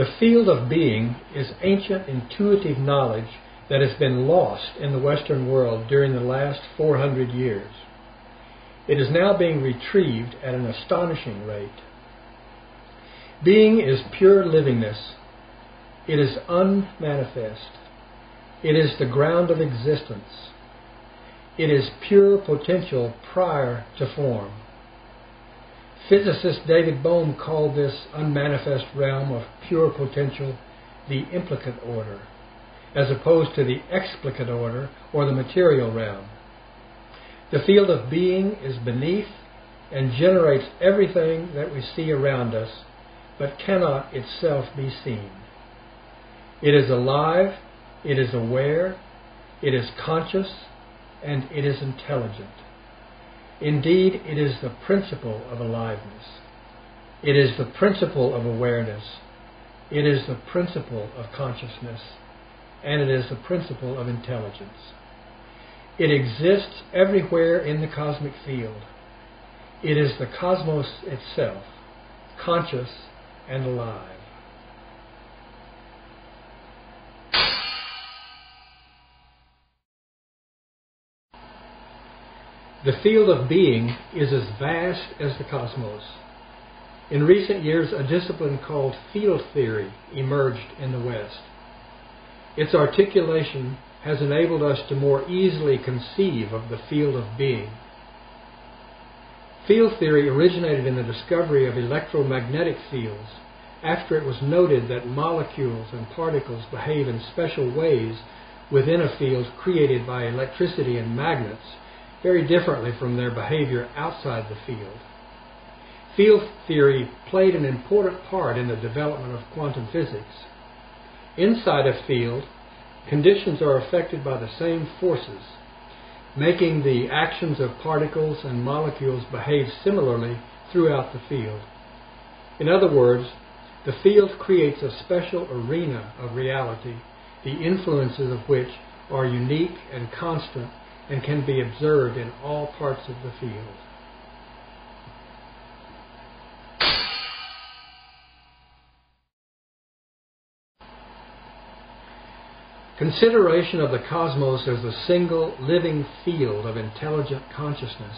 The field of being is ancient intuitive knowledge that has been lost in the Western world during the last 400 years. It is now being retrieved at an astonishing rate. Being is pure livingness. It is unmanifest. It is the ground of existence. It is pure potential prior to form. Physicist David Bohm called this unmanifest realm of pure potential the implicate order, as opposed to the explicate order or the material realm. The field of being is beneath and generates everything that we see around us, but cannot itself be seen. It is alive, it is aware, it is conscious, and it is intelligent. Indeed, it is the principle of aliveness. It is the principle of awareness. It is the principle of consciousness. And it is the principle of intelligence. It exists everywhere in the cosmic field. It is the cosmos itself, conscious and alive. The field of being is as vast as the cosmos. In recent years, a discipline called field theory emerged in the West. Its articulation has enabled us to more easily conceive of the field of being. Field theory originated in the discovery of electromagnetic fields after it was noted that molecules and particles behave in special ways within a field created by electricity and magnets, very differently from their behavior outside the field. Field theory played an important part in the development of quantum physics. Inside a field, conditions are affected by the same forces, making the actions of particles and molecules behave similarly throughout the field. In other words, the field creates a special arena of reality, the influences of which are unique and constant and can be observed in all parts of the field. Consideration of the cosmos as a single living field of intelligent consciousness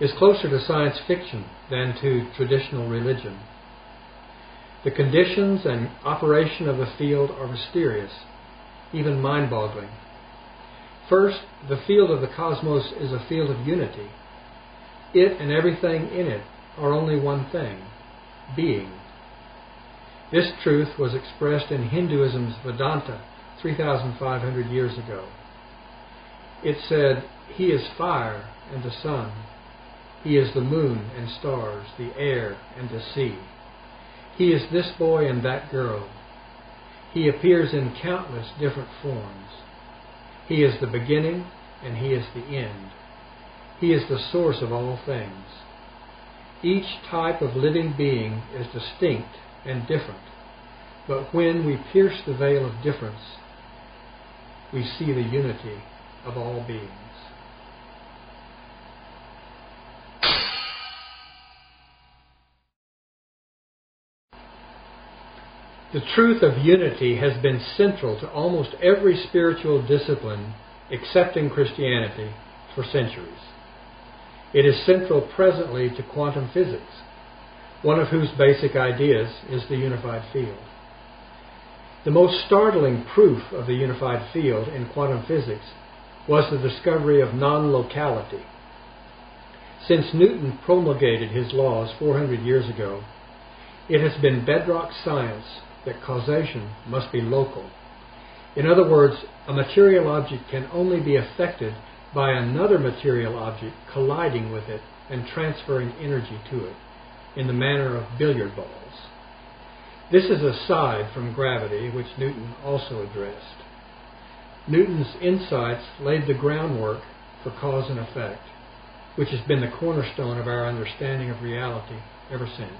is closer to science fiction than to traditional religion. The conditions and operation of the field are mysterious, even mind-boggling. First, the field of the cosmos is a field of unity. It and everything in it are only one thing, being. This truth was expressed in Hinduism's Vedanta 3,500 years ago. It said, "He is fire and the sun. He is the moon and stars, the air and the sea. He is this boy and that girl. He appears in countless different forms. He is the beginning and He is the end. He is the source of all things. Each type of living being is distinct and different, but when we pierce the veil of difference, we see the unity of all beings." The truth of unity has been central to almost every spiritual discipline, excepting Christianity, for centuries. It is central presently to quantum physics, one of whose basic ideas is the unified field. The most startling proof of the unified field in quantum physics was the discovery of non-locality. Since Newton promulgated his laws 400 years ago, it has been bedrock science that causation must be local. In other words, a material object can only be affected by another material object colliding with it and transferring energy to it, in the manner of billiard balls. This is aside from gravity, which Newton also addressed. Newton's insights laid the groundwork for cause and effect, which has been the cornerstone of our understanding of reality ever since.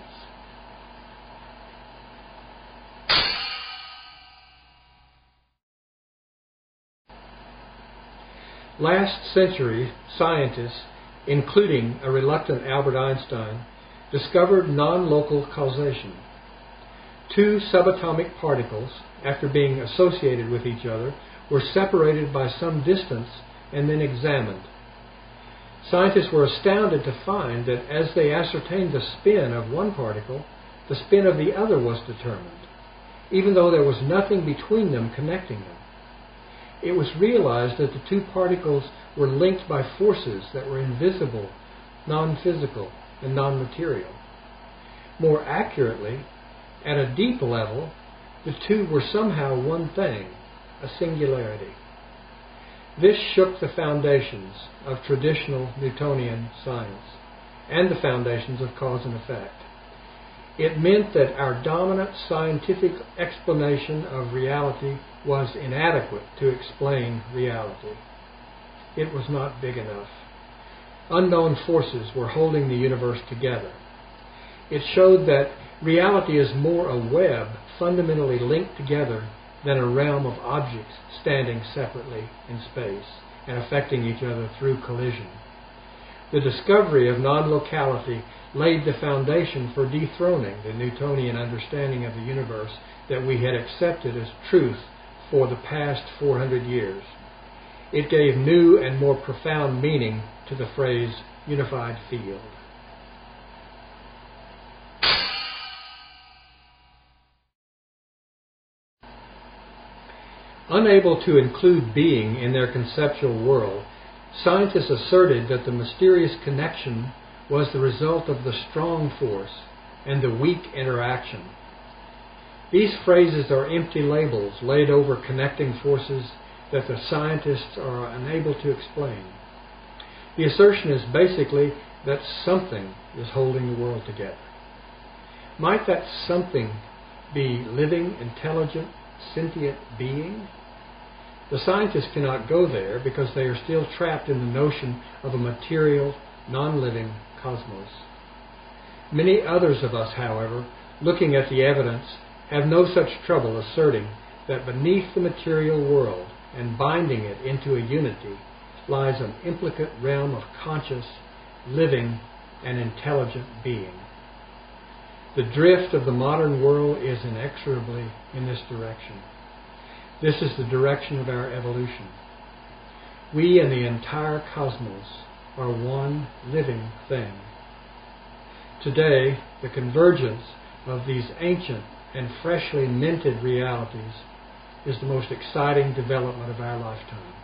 Last century, scientists, including a reluctant Albert Einstein, discovered non-local causation. Two subatomic particles, after being associated with each other, were separated by some distance and then examined. Scientists were astounded to find that as they ascertained the spin of one particle, the spin of the other was determined, even though there was nothing between them connecting them. It was realized that the two particles were linked by forces that were invisible, non-physical, and non-material. More accurately, at a deep level, the two were somehow one thing, a singularity. This shook the foundations of traditional Newtonian science and the foundations of cause and effect. It meant that our dominant scientific explanation of reality was inadequate to explain reality. It was not big enough. Unknown forces were holding the universe together. It showed that reality is more a web fundamentally linked together than a realm of objects standing separately in space and affecting each other through collision. The discovery of non-locality laid the foundation for dethroning the Newtonian understanding of the universe that we had accepted as truth for the past 400 years. It gave new and more profound meaning to the phrase unified field. Unable to include being in their conceptual world, scientists asserted that the mysterious connection was the result of the strong force and the weak interaction. These phrases are empty labels laid over connecting forces that the scientists are unable to explain. The assertion is basically that something is holding the world together. Might that something be living, intelligent, sentient being? The scientists cannot go there because they are still trapped in the notion of a material, non-living cosmos. Many others of us, however, looking at the evidence, have no such trouble asserting that beneath the material world and binding it into a unity lies an implicate realm of conscious, living, and intelligent being. The drift of the modern world is inexorably in this direction. This is the direction of our evolution. We and the entire cosmos are one living thing. Today, the convergence of these ancient and freshly minted realities is the most exciting development of our lifetime.